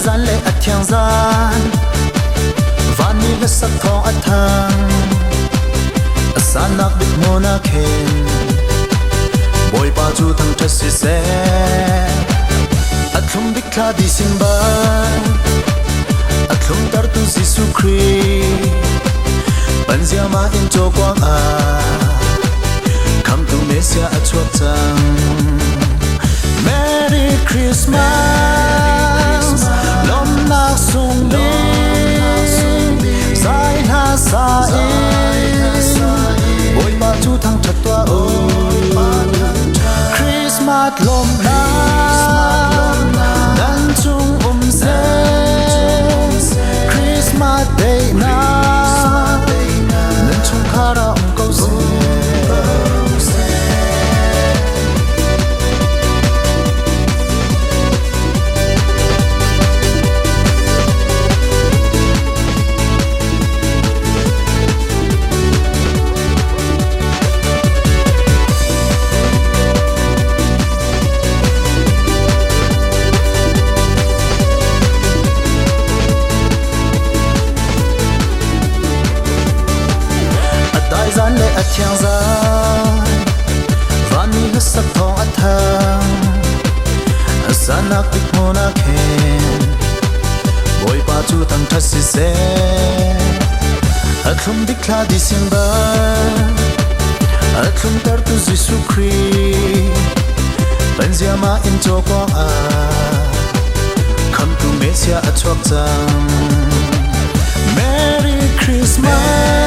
gian lệ ắt thiang gian van ni la sak thong at thang sanak bit mona khen boy pa chu thang thas si se atlum dik kha di sin ba atlum tar tu Giêsu Christ panzia ma in cho kwang a come to mesia a chuak chang Merry Christmas lom na sung bi sai na sai boy pa chu thang that tua oi Christmas lom na nan chung se Christmas day na nan chung khara câu se gian lệ ắt thiang gian van ni la sak thong at thang sanak dik mona khen boy pa chu tang thas si se atlum dik kha di sin ba atlum tar tu Giêsu Christ panzia ma in cho kwa a come to mesia a chuak chang Merry Christmas